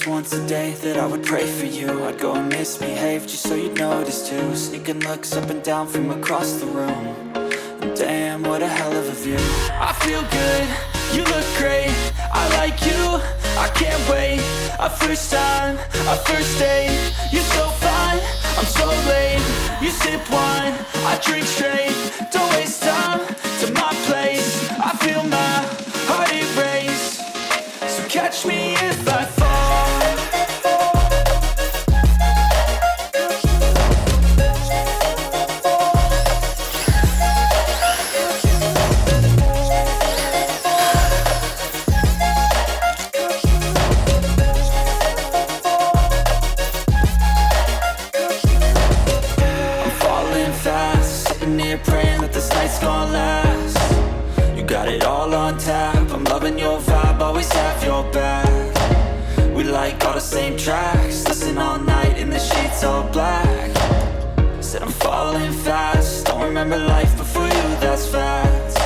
once a day that I would pray for you. I'd go and misbehave just so you'd notice too. Sneaking looks up and down from across the room. And damn, what a hell of a view. I feel good, you look great, I like you, I can't wait. A first time, a first date, you're so fine, I'm so late. You sip wine, I drink straight. Don't waste time to my place. I feel my heart erase. So catch me if I fall. Praying that this night's gonna last. You got it all on tap, I'm loving your vibe, always have your back. We like all the same tracks, listen all night in the sheets all black. Said I'm falling fast, don't remember life before you, that's fact.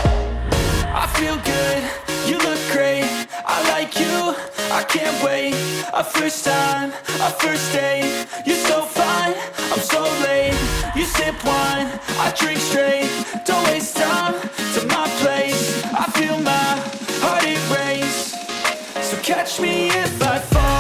I feel good, you look great, I like you, I can't wait. A first time, a first date, you're so fine, I'm so late. You sip wine, I drink straight. Don't waste time to my place. I feel my heart erase. So catch me if I fall.